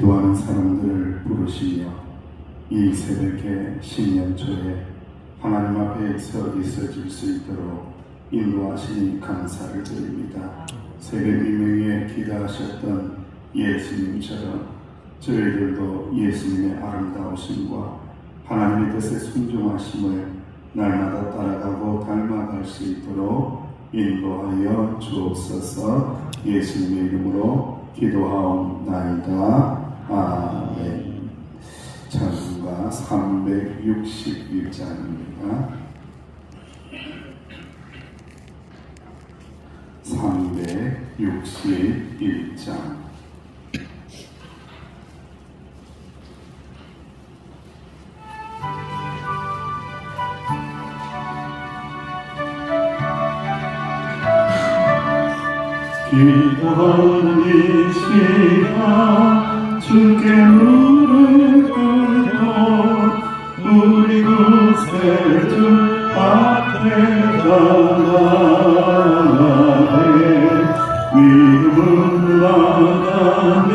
기도하는 사람들을 부르시며 이 새벽에 신년초에 하나님 앞에 서 있어질 수 있도록 인도하시니 감사를 드립니다. 새벽 이명에 기도하셨던 예수님처럼 저희들도 예수님의 아름다우심과 하나님의 뜻에 순종하심을 날마다 따라가고 닮아갈 수 있도록 인도하여 주옵소서. 예수님의 이름으로 기도하옵나이다. 아멘. 찬송가 361장입니다. 361장. 기도하는 이 시간 주께 무릎 꿇고 우리 구세주 앞에 나아가네. 믿음으로 나가며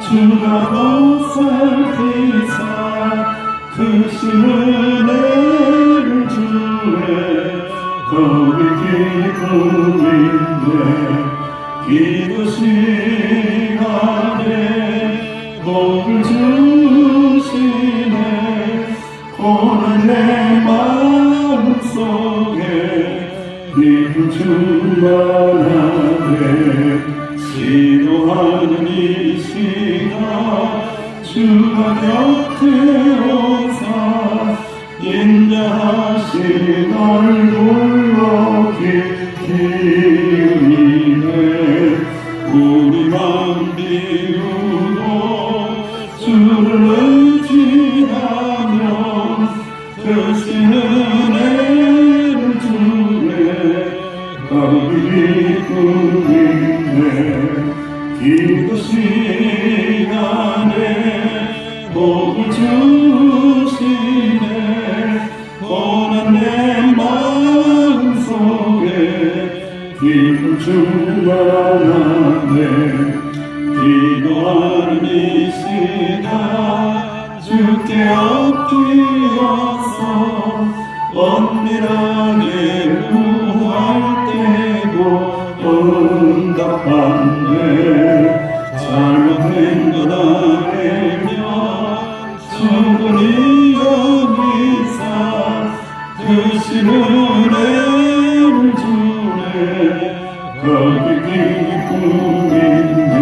주가 보살피사 크신 은혜를 주네. 거기 기쁨인데 기도 시간에 복을 주시네. 고난 내 마음속에 기도 충만하네. 기도하는 이 시간 주가 곁에 오사 인자하신 얼굴로 기울이네. 우리 맘 비우고 주를 의지하며 크신 은혜를 주네. 거기 기쁨이네. 기도 시간에 복을 주시네. 고난 내 마음속에 기쁨 충만하네. 기도하는 이 시간 주께 엎드려서 엄밀하게 구할 때고 응답하네. 잘못된 것 알며 충분히 여기사 크신 은혜를 주네. 거기 기쁨인데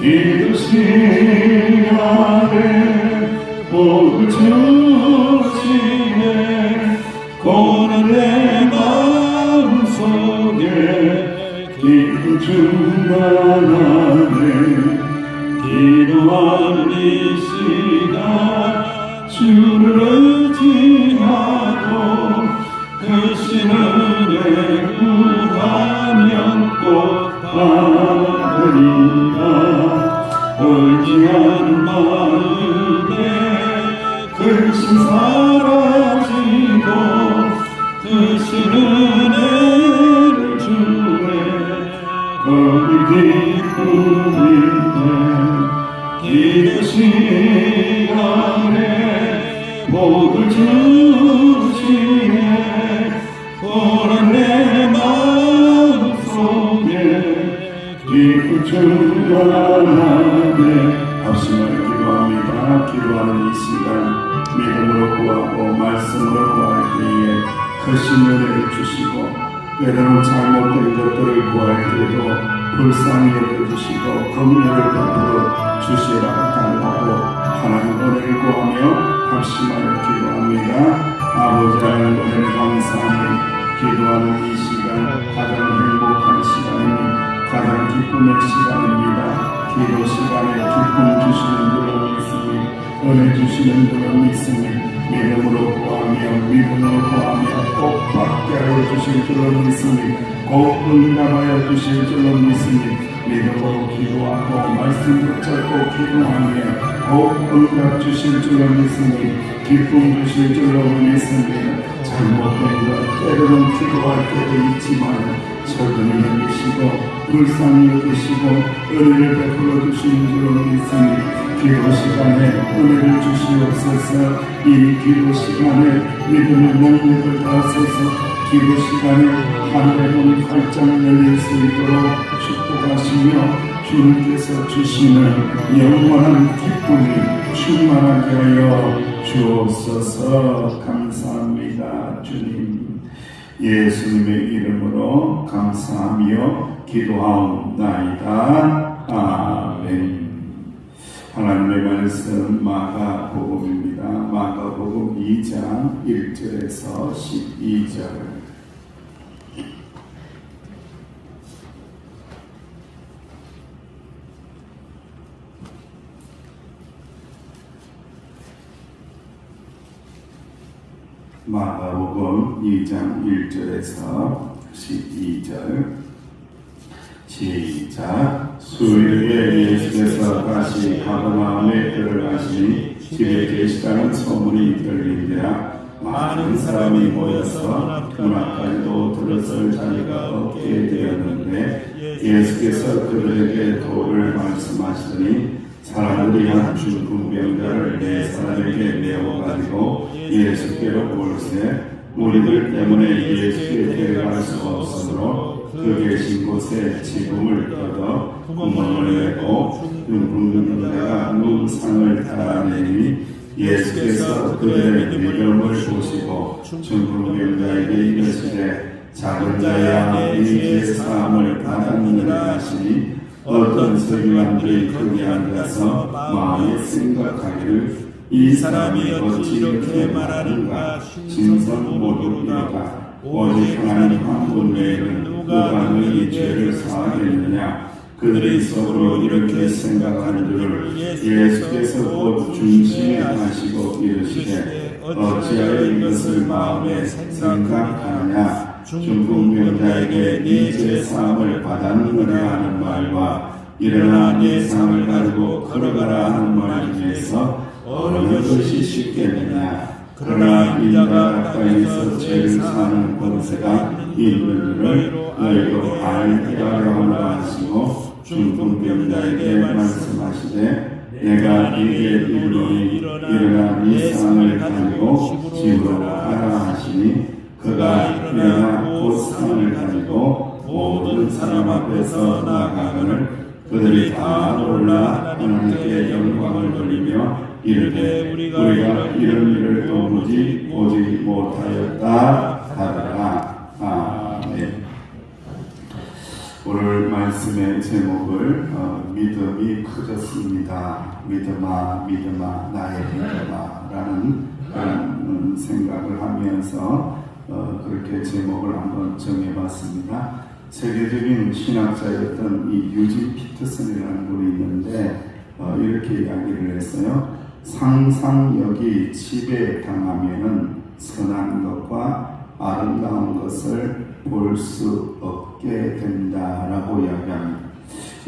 기도 시간에 복을 주시네. 고난 내 마음속에 기쁨 충만하네. 기도하는 이 시간 주를 의지하고 크신 은혜 구하면 꼭 받으리라. 의지하는 마음에 근심 사라지고 크신 은혜를 주네. 거기 기쁨이네. 기도 시간에 복을 주시네. 고난 내 마음속에 기쁨 충만하네. 합심하여 기도합니다. 기도하는 이 시간 믿음으로 구하고 말씀으로 구할 때에 크신 은혜를 주시고 때로는 잘못된 것들을 구할 때에도 불쌍히 여겨주시고 긍휼을 베풀어 주시라 달라고 하나님 은혜를 구하며 합심하여 기도합니다. 아버지 하나님 은혜를 감사하며 기도하는 이 시간 가장 행복한 시간입니다. 가장 기쁨의 시간입니다. 기도 시간에 기쁨 주시는 줄로 믿습니다. 은혜 주시는 줄로 믿습니다. 믿음으로 구하며 꼭 받게 하여 주실 줄로 믿습니다. 꼭 응답하여 주실 줄로 믿습니다. 믿음으로 기도하고 말씀 붙잡고 기도하며 꼭 응답 주실 줄로 믿습니다. 기쁨 주실 줄로 믿습니다. 잘못된 것 때로는 기도할 때도 있지만 철근히 여기시고 불쌍히 여기시고 은혜를 베풀어 주시는 줄로 믿으니 기도 시간에 은혜를 주시옵소서. 이 기도 시간에 믿음의 능력을 다하소서. 기도 시간에 하늘의 문이 활짝 열릴 수 있도록 축복하시며 주님께서 주시는 영원한 기쁨이 충만하게 하여 주옵소서. 감사합니다. 주님 예수님의 이름으로 감사하며 기도하옵나이다. 아멘. 하나님의 말씀 마가복음입니다. 마가복음 2장 1절에서 12절. 마가복음 2장 1절에서 12절. 시작. 수요일에 예수께서 다시 가버나움에 들어가시니 집에 계시다는 소문이 들리니라. 많은 사람이 모여서 문 앞까지도 들어설 자리가 없게 되었는데 예수께서 그들에게 도를 말씀하시더니 사람들이 한 중풍병자를 네 사람에게 메워가지고 예수께로 올세 무리들 때문에 예수께 데려갈 수 없으므로 그 계신 곳에 지붕을 뜯어 구멍을 내고 중풍병자가 눈상을 달아내니 예수께서 그들의 믿음을 보시고 중풍병자에게 이르시되 작은 자야 네 죄 사함을 받았느니라 하시니 어떤 서기관들이 거기 앉아서 마음에 생각하기를 이 사람이 어찌 이렇게 말하는가. 신성 모독이가 오직 하나님 한 분 외에는 누가 너희 죄를 사하겠느냐. 그들의 속으로 이렇게 생각하는 줄을 예수께서 곧 중심에 하시고 이르시되 어찌하여 이것을 마음에 생각하느냐. 중풍병자에게 네 죄 사함을 받았느냐 하는 말과 일어나 네 상을 가지고 걸어가라 하는 말 중에서 어느 것이 쉽겠느냐. 그러나 인자가 가까이에서 죄를 사하는 권세가 있는 줄을 너희도 알게 하려 하라 하시고 중풍병자에게 말씀하시되 내가 네게 이르노니 일어나 네 상을 가지고 집으로 가라 하시니 그가 일어나 곧 상을 가지고 모든 사람 앞에서 나아가거늘 그들이 다 놀라 하나님께 영광을 돌리며 이르되 우리가 이런 일을 도무지 보지 못하였다 하더라. 아멘. 오늘 말씀의 제목을 믿음이 커졌습니다. 믿음아 믿음아 나의 믿음아 라는 생각을 하면서 그렇게 제목을 한번 정해봤습니다. 세계적인 신학자였던 이 유진 피터슨이라는 분이 있는데 이렇게 이야기를 했어요. 상상력이 지배당하면은 선한 것과 아름다운 것을 볼 수 없게 된다라고 이야기합니다.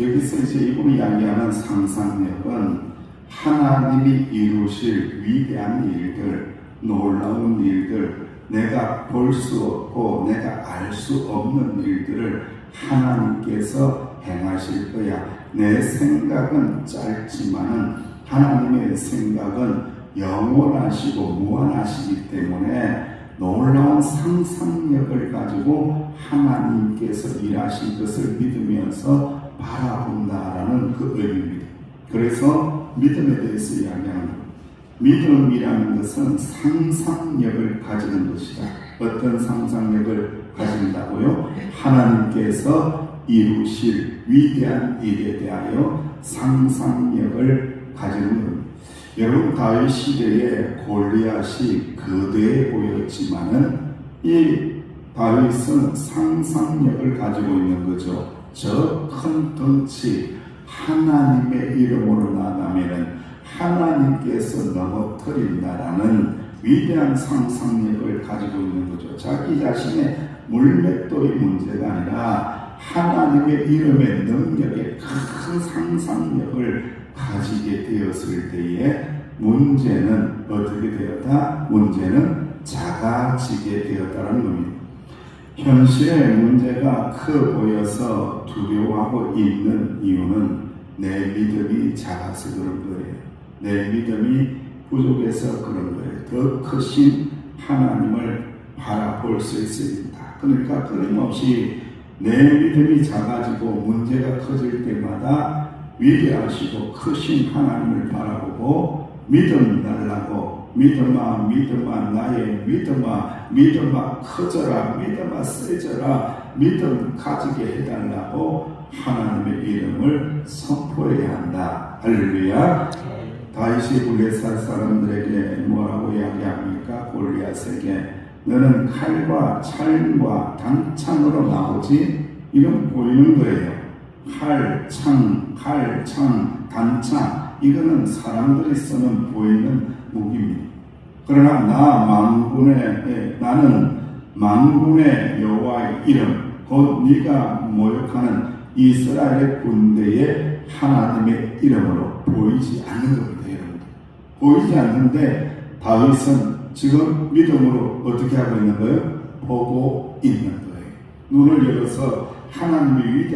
여기서 이제 이분이 이야기하는 상상력은 하나님이 이루실 위대한 일들, 놀라운 일들, 내가 볼 수 없고 내가 알 수 없는 일들을 하나님께서 행하실 거야. 내 생각은 짧지만은 하나님의 생각은 영원하시고 무한하시기 때문에 놀라운 상상력을 가지고 하나님께서 일하실 것을 믿으면서 바라본다라는 그 의미입니다. 그래서 믿음에 대해서 이야기하는 겁니다. 믿음이라는 것은 상상력을 가지는 것이다. 어떤 상상력을 가진다고요? 하나님께서 이루실 위대한 일에 대하여 상상력을 가지는 겁니다. 여러분 다윗 시대에 골리앗이 거대해 보였지만은 이 다윗은 상상력을 가지고 있는 거죠. 저 큰 덩치 하나님의 이름으로 나가면은 하나님께서 넘어뜨린다라는 위대한 상상력을 가지고 있는 거죠. 자기 자신의 물맷돌이 문제가 아니라 하나님의 이름의 능력에 큰 상상력을 가지게 되었을 때에 문제는 어떻게 되었다? 문제는 작아지게 되었다는 겁니다. 현실의 문제가 커 보여서 두려워하고 있는 이유는 내 믿음이 작아서 그런 거예요. 내 믿음이 부족해서 그런 거예요. 더 크신 하나님을 바라볼 수 있어야 된다. 그러니까 끊임없이 내 믿음이 작아지고 문제가 커질 때마다 위대하시고 크신 하나님을 바라보고 믿음 달라고 믿음아 나의 믿음아 커져라, 믿음아 세져라, 믿음 가지게 해달라고 하나님의 이름을 선포해야 한다. 할렐루야. 다윗이 블레셋 사람들에게 뭐라고 이야기합니까? 골리앗에게 너는 칼과 창과 단창으로 나오지? 이건 보이는 거예요. 칼, 창, 단창, 이거는 사람들이 쓰는 보이는 무기입니다. 그러나 나는 만군의 여호와의 이름, 곧 네가 모욕하는 이스라엘의 군대의 하나님의 이름으로 보이지 않는 겁니다. 여러분, 보이지 않는데 다윗은 지금 믿음으로 어떻게 하고 있는 거예요? 보고 있는 거예요. 눈을 열어서 하나님의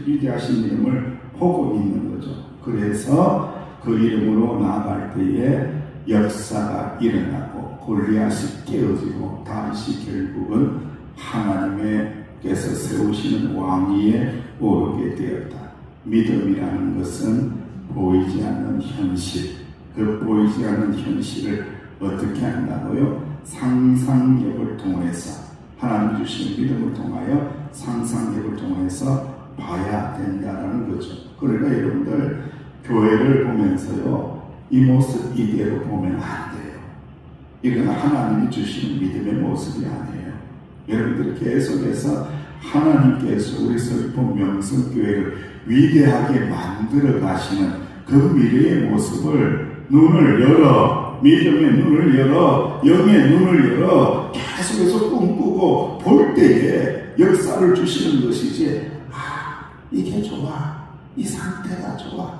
위대하신 이름을 보고 있는 거죠. 그래서 그 이름으로 나아갈 때에 역사가 일어나고 골리앗이 깨어지고 다윗이 결국은 하나님께서 세우시는 왕위에 오르게 되었다. 믿음이라는 것은 보이지 않는 현실, 그 보이지 않는 현실을 어떻게 한다고요? 상상력을 통해서, 하나님 주신 믿음을 통하여 상상력을 통해서 봐야 된다는 거죠. 그러니까 여러분들 교회를 보면서요, 이 모습 이대로 보면 안 돼요. 이건 하나님이 주시는 믿음의 모습이 아니에요. 여러분들이 계속해서 하나님께서 우리 서귀포 명성교회를 위대하게 만들어 가시는 그 미래의 모습을 눈을 열어, 믿음의 눈을 열어, 영의 눈을 열어 계속해서 꿈꾸고 볼 때에 역사를 주시는 것이지, 이게 좋아, 이 상태가 좋아,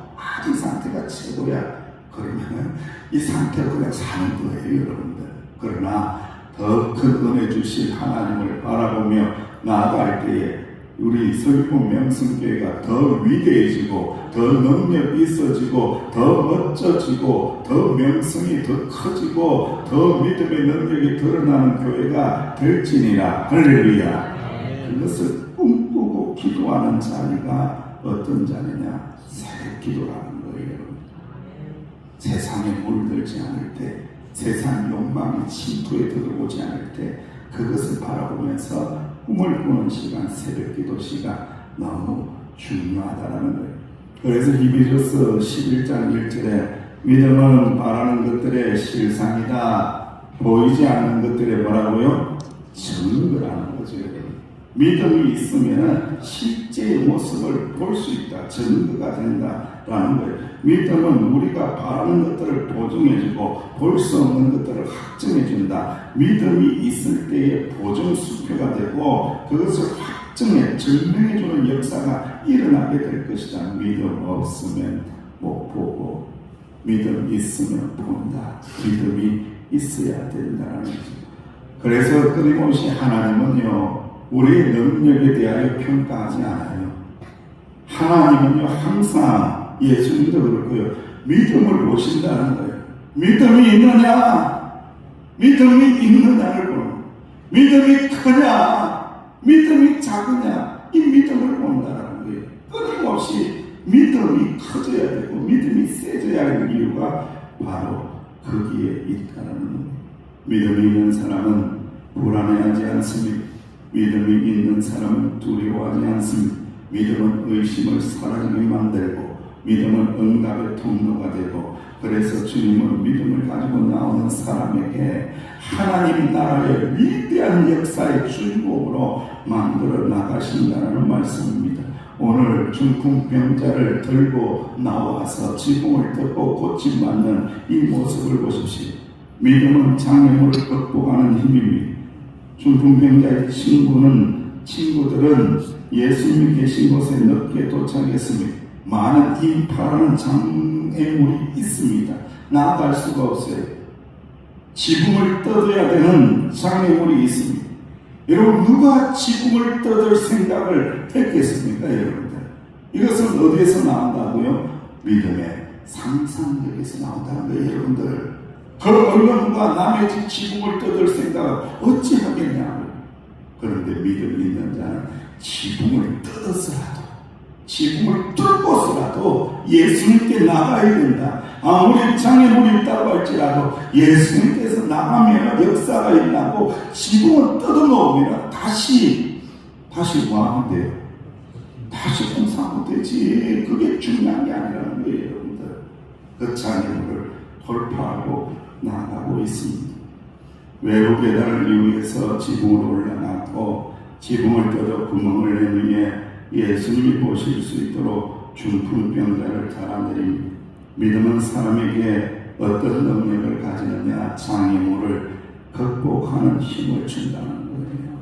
이 상태가 최고야, 그러면 이 상태로 그냥 사는 거예요, 여러분들. 그러나 더 큰 은혜 주신 하나님을 바라보며 나아갈 때에 우리 서귀포 명성교회가 더 위대해지고, 더 능력 있어지고, 더 멋져지고, 더 명성이 더 커지고, 더 믿음의 능력이 드러나는 교회가 될지니라. 할렐루야. 그것을 꿈꾸고 기도하는 자리가 어떤 자리냐? 새벽 기도라는 거예요. 세상에 물들지 않을 때, 세상 욕망이 침투에 들어오지 않을 때, 그것을 바라보면서 꿈을 꾸는 시간, 새벽 기도 시간 너무 중요하다는 거예요. 그래서 히브리서 11장 1절에 믿음은 바라는 것들의 실상이다, 보이지 않는 것들의 뭐라고요? 증거라는 거죠. 믿음이 있으면 실제의 모습을 볼 수 있다, 증거가 된다라는 거예요. 믿음은 우리가 바라는 것들을 보증해주고 볼 수 없는 것들을 확증해준다. 믿음이 있을 때에 보증수표가 되고 그것을 확증해 증명해주는 역사가 일어나게 될 것이다. 믿음 없으면 못 보고 믿음 있으면 본다. 믿음이 있어야 된다는 거죠. 그래서 끊임없이 하나님은요, 우리의 능력에 대하여 평가하지 않아요. 하나님은요, 항상 예수님도 그렇고요, 믿음을 보신다는 거예요. 믿음이 있느냐? 믿음이 있느냐를 보는, 믿음이 크냐? 믿음이 작으냐? 이 믿음을 본다는 거예요. 끊임없이 믿음이 커져야 되고 믿음이 세져야 하는 이유가 바로 거기에 있다는 거예요. 믿음이 있는 사람은 불안해하지 않습니다. 믿음이 있는 사람은 두려워하지 않습니다. 믿음은 의심을 사라지게 만들고 믿음은 응답의 통로가 되고, 그래서 주님은 믿음을 가지고 나오는 사람에게 하나님 나라의 위대한 역사의 주인공으로 만들어 나가신다는 말씀입니다. 오늘 중풍병자를 들고 나와서 지붕을 뜯고 고침받는 이 모습을 보십시오. 믿음은 장애물을 극복하는 힘입니다. 중풍병자의 친구들은 예수님이 계신 곳에 늦게 도착했습니다. 많은 인파라는 장애물이 있습니다. 나아갈 수가 없어요. 지붕을 뜯어야 되는 장애물이 있습니다. 여러분, 누가 지붕을 뜯을 생각을 했겠습니까, 여러분들? 이것은 어디에서 나온다고요? 믿음의 상상력에서 나온다는 거예요, 여러분들. 그 얼마나 남의 집 지붕을 뜯을 생각을 어찌 하겠냐고요. 그런데 믿음이 있는 자는 지붕을 뜯어서라도, 지붕을 뚫고서라도 예수님께 나가야 된다. 아무리 장애물이 있다고 할지라도 예수님께서 나가면 역사가 일어나고 지붕을 뜯어놓으면 다시 왕이 돼요. 다시 공사하면 되지. 그게 중요한 게 아니라는 거예요, 여러분들. 그 장애물을 돌파하고 나가고 있습니다. 외부 계단을 위해서 지붕을 올려놨고 지붕을 뜯어 구멍을 낸 위에 예수님이 보실 수 있도록 중풍병자를 달아내립니다. 믿음은 사람에게 어떤 능력을 가지느냐, 장애물을 극복하는 힘을 준다는 거예요.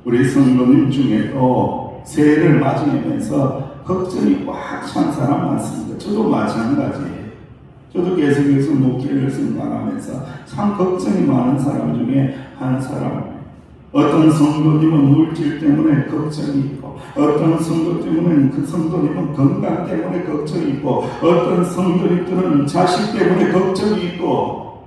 우리 성도님 중에도 새해를 맞이하면서 걱정이 꽉 찬 사람 많습니다. 저도 마찬가지예요. 저도 계속해서 목회를 생각하면서 참 걱정이 많은 사람 중에 한 사람. 어떤 성도님은 물질 때문에 걱정이 있고, 어떤 성도 때문에 그 성도님은 건강 때문에 걱정이 있고, 어떤 성도님들은 자식 때문에 걱정이 있고.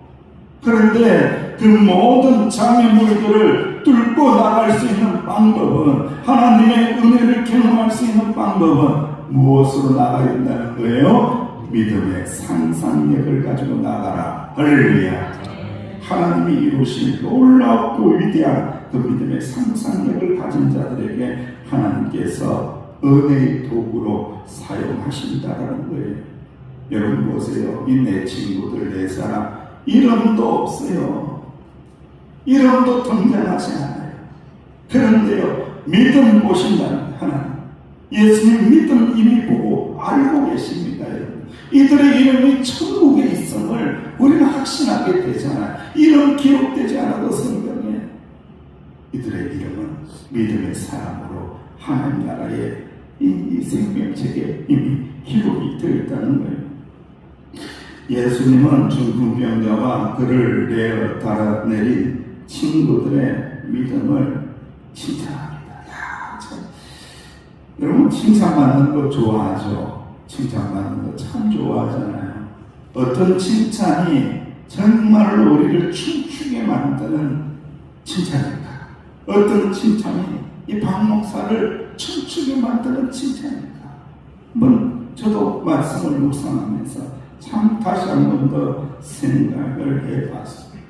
그런데 그 모든 장애물들을 뚫고 나갈 수 있는 방법은, 하나님의 은혜를 경험할 수 있는 방법은 무엇으로 나가야 된다는 거예요? 믿음의 상상력을 가지고 나가라. 할렐루야. 하나님이 이루신 놀랍고 위대한 그 믿음의 상상력을 가진 자들에게 하나님께서 은혜의 도구로 사용하신다라는 거예요. 여러분 보세요. 이 내 친구들, 내 사람 이름도 없어요. 이름도 등장하지 않아요. 그런데요, 믿음 보신다는 하나님, 예수님 믿음 이미 보고 알고 계십니다. 여러분. 이들의 이름이 천국에 있음을 우리는 확신하게 되잖아요. 이름 기록되지 않아도 성경에 이들의 이름은 믿음의 사람으로 하나님 나라의 이 생명책에 이미 기록이 되어 있다는 거예요. 예수님은 중풍병자와 그를 내어 달아내린 친구들의 믿음을 칭찬합니다. 야, 참. 여러분 칭찬받는 거 좋아하죠? 칭찬받는 거 참 좋아하잖아요. 어떤 칭찬이 정말로 우리를 춤추게 만드는 칭찬입니다. 어떤 칭찬이 이 박 목사를 춤추게 만드는 칭찬입니다. 한번 저도 말씀을 묵상하면서 참 다시 한 번 더 생각을 해봤습니다.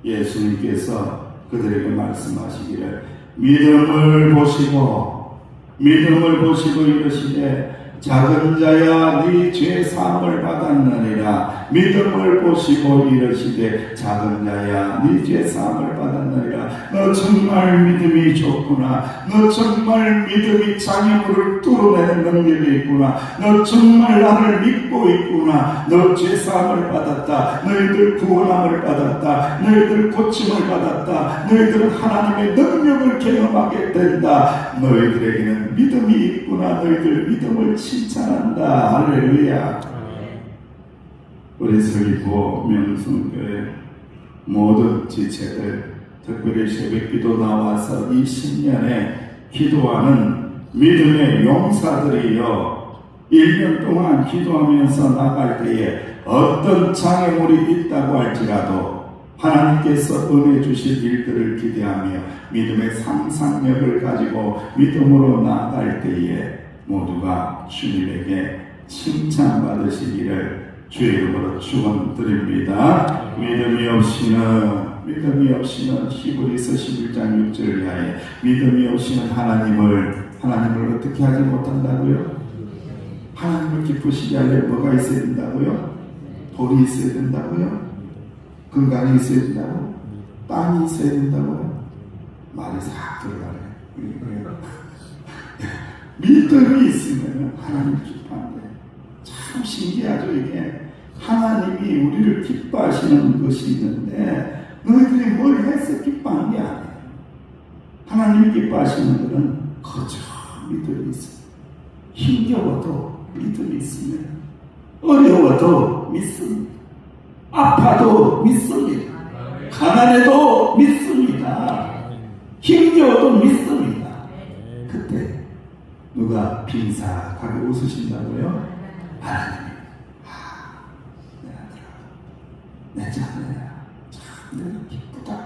예수님께서 그들에게 말씀하시기를 믿음을 보시고 이르시되 작은 자야 네 죄 사함을 받았느니라. 믿음을 보시고 이르시되 작은 자야 네 죄 사함을 받았느니라. 너 정말 믿음이 좋구나. 너 정말 믿음이 장애물을 뚫어내는 능력이 있구나. 너 정말 나를 믿고 있구나. 너 죄 사함을 받았다. 너희들 구원함을 받았다. 너희들 고침을 받았다. 너희들은 하나님의 능력을 경험하게 된다. 너희들에게는 믿음이 있구나. 너희들 믿음을 칭찬한다. 할렐루야. 우리 서귀포 명성교회 모든 지체들, 특별히 새벽기도 나와서 이 10년에 기도하는 믿음의 용사들이여, 1년 동안 기도하면서 나갈 때에 어떤 장애물이 있다고 할지라도 하나님께서 은혜 주실 일들을 기대하며 믿음의 상상력을 가지고 믿음으로 나아갈 때에 모두가 주님에게 칭찬받으시기를 주의 이름으로 축원드립니다. 믿음이 없이는 히브리서 11장 6절 이하에 믿음이 없이는 하나님을 어떻게 하지 못한다고요? 하나님을 기쁘시게 하려면 뭐가 있어야 된다고요? 돈이 있어야 된다고요? 건강이 있어야 된다고? 땅이 있어야 된다고요? 말이 싹 들어가네. 믿음이 있으면 하나님 기뻐한대. 참 신기하죠. 이게 하나님이 우리를 기뻐하시는 것이 있는데 너희들이 뭘 해서 기뻐하는 게 아니에요. 하나님이 기뻐하시는 것은 거저 믿음이 있어요. 힘겨워도 믿음이 있으면, 어려워도 믿습니다. 아파도 믿습니다. 가난해도 믿습니다. 힘겨워도 믿습니다. 그때 누가 빙사하게 웃으신다고요? 하나님, 내 아들아, 내 자녀야, 참 내가 기쁘다,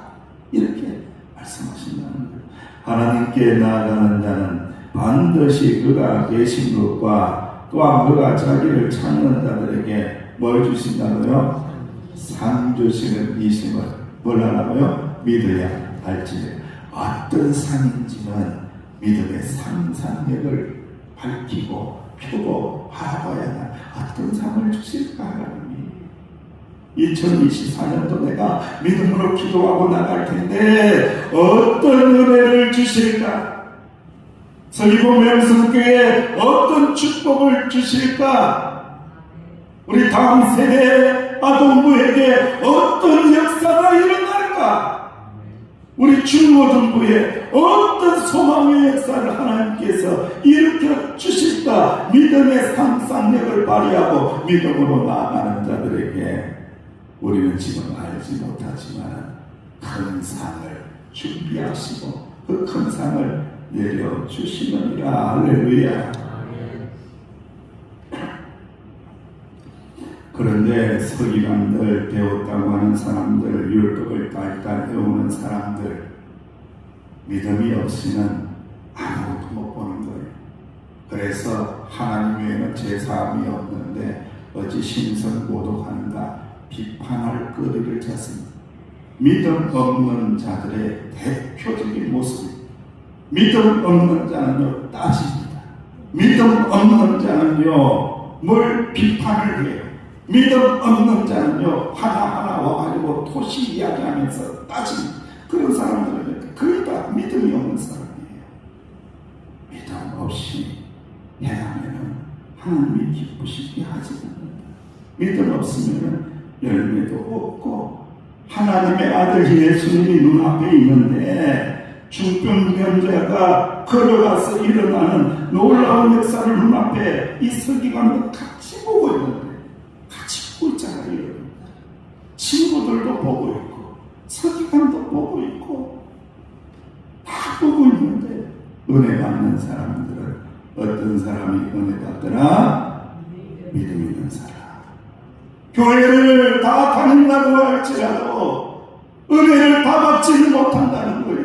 이렇게 말씀하신다는 거예요. 하나님께 나아가는 자는 반드시 그가 계신 것과 또한 그가 자기를 찾는 자들에게 뭘 주신다고요? 상 주시는 이심을 뭘 하라고요? 믿어야 할지. 어떤 상인지는 믿음의 상상력을 밝히고 펴고 바라봐야 한다. 어떤 상을 주실까 하나님이. 2024년도 내가 믿음으로 기도하고 나갈 텐데 어떤 은혜를 주실까? 서귀포 명성교회에 어떤 축복을 주실까? 우리 다음 세대 아동부에게 어떤 역사가 일어날까? 우리 중고등부에 어떤 소망의 역사를 하나님께서 일으켜 주실까? 믿음의 상상력을 발휘하고 믿음으로 나아가는 자들에게 우리는 지금 알지 못하지만 큰 상을 준비하시고 그 큰 상을 내려주시느니라. 할렐루야. 그런데 서기관들, 배웠다고 하는 사람들, 율법을 딸딸 배우는 사람들, 믿음이 없이는 아무것도 못 보는 거예요. 그래서 하나님 외에는 제사함이 없는데 어찌 신성고독하는가 비판할 거리를 찾습니다. 믿음 없는 자들의 대표적인 모습. 믿음 없는 자는요 따집니다. 믿음 없는 자는요 뭘 비판을 해요. 믿음 없는 자는요 하나하나 와가지고 토시 이야기하면서 따집니다. 그런 사람들은 거의 다 믿음이 없는 사람이에요. 믿음 없이 행하면은 하나님이 기쁘시게 하지 않는다. 믿음 없으면은 열매도 없고 하나님의 아들 예수님이 눈앞에 있는데 중병변자가 걸어가서 일어나는 놀라운 역사를 눈앞에 이 서기관도 같이 보고 있는데 같이 보고 있잖아요. 친구들도 보고 있고 서기관도 보고 있고 다 보고 있는데 은혜 받는 사람들은 어떤 사람이 은혜 받더라? 믿음 있는 사람. 교회를 다 다닌다고 할지라도 은혜를 다 받지는 못한다는 거예요.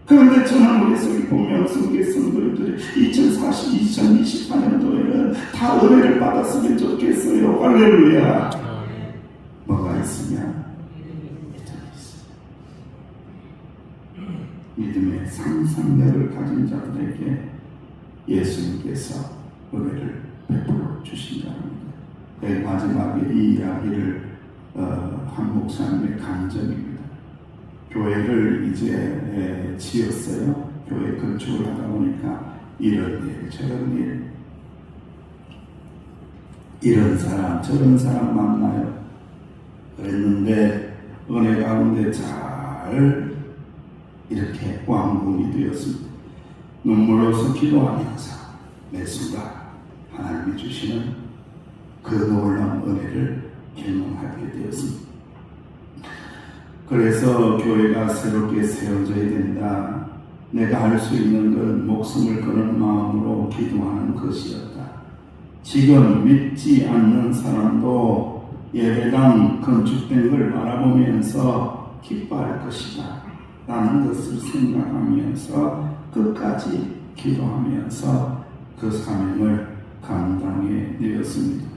그런데 저는 우리 서귀포 명성교회 성도들이 2024년도에는 다 은혜를 받았으면 좋겠어요. 할렐루야. 뭐가 있으면 믿음이 있어요. 믿음의 상상력을 가진 자들에게 예수님께서 은혜를 베풀어 주신다는 겁니다. 마지막에 이 이야기를 한 목사님의 감정입니다. 교회를 이제 지었어요. 교회 건축을 하다 보니까 이런 일, 저런 일, 이런 사람, 저런 사람 만나요. 그랬는데 은혜 가운데 잘 이렇게 왕궁이 되었습니다. 눈물로서 기도하면서 매 순간 하나님이 주시는 그 놀라운 은혜를 경험하게 되었습니다. 그래서 교회가 새롭게 세워져야 된다. 내가 할 수 있는 건 목숨을 거는 마음으로 기도하는 것이었다. 지금 믿지 않는 사람도 예배당 건축된 걸 바라보면서 기뻐할 것이다 라는 것을 생각하면서 끝까지 기도하면서 그 사명을 감당해 내었습니다.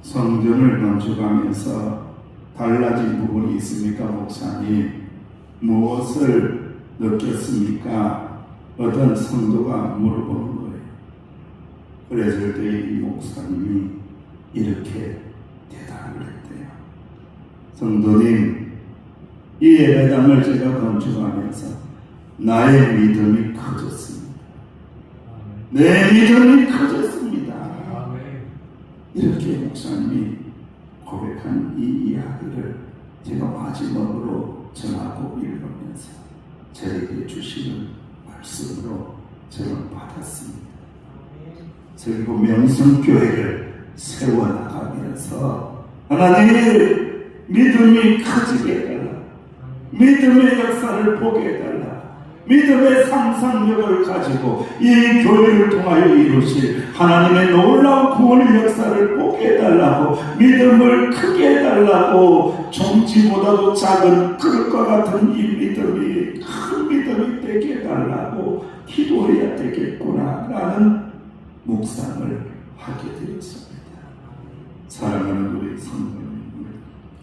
성전을 건축하면서 달라진 부분이 있습니까, 목사님? 무엇을 느꼈습니까? 어떤 성도가 물어보는 거예요. 그랬을 때 이 목사님이 이렇게 대답을 했대요. 성도님, 이 예배당을 제가 건축하면서 나의 믿음이 커졌습니다. 내 믿음이 커졌습니다. 이렇게 목사님이 고백한 이 이야기를 제가 마지막으로 전하고 읽으면서 저에게 주시는 말씀으로 저는 받았습니다. 그리고 명성교회를 세워나가면서 하나님, 믿음이 커지게 해달라. 믿음의 역사를 보게 해달라. 믿음의 상상력을 가지고 이 교회를 통하여 이루실 하나님의 놀라운 구원의 역사를 보게 해달라고, 믿음을 크게 해달라고, 종지보다도 작은 그릇과 같은 이 믿음이 큰 믿음이 되게 해달라고 기도해야 되겠구나 라는 묵상을 하게 되었습니다. 사랑하는 우리 성도님,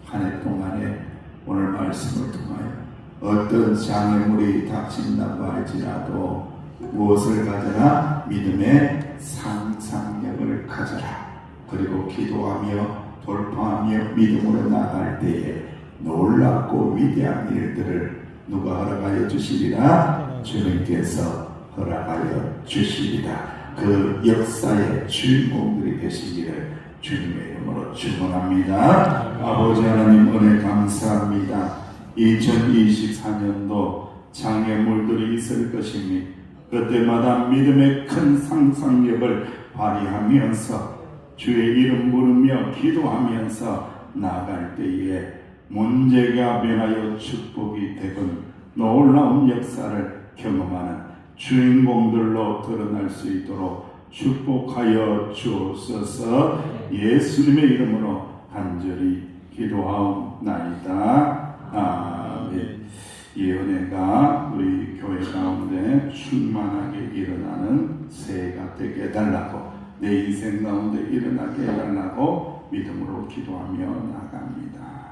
한 해 동안에 오늘 말씀을 통하여 어떤 장애물이 닥친다고 할지라도 무엇을 가져라? 믿음의 상상력을 가져라. 그리고 기도하며 돌파하며 믿음으로 나갈 때에 놀랍고 위대한 일들을 누가 허락하여 주시리라? 주님께서 허락하여 주시리라. 그 역사의 주인공들이 되시기를 주님의 이름으로 축원합니다. 아버지 하나님, 은혜 감사합니다. 2024년도 장애물들이 있을 것이니 그때마다 믿음의 큰 상상력을 발휘하면서 주의 이름 부르며 기도하면서 나아갈 때에 문제가 변하여 축복이 되건 놀라운 역사를 경험하는 주인공들로 드러날 수 있도록 축복하여 주옵소서. 예수님의 이름으로 간절히 기도하옵나이다. 아멘. 이 은혜가 우리 교회 가운데 충만하게 일어나는 새해가 되게 해달라고, 내 인생 가운데 일어나게 해달라고 믿음으로 기도하며 나갑니다.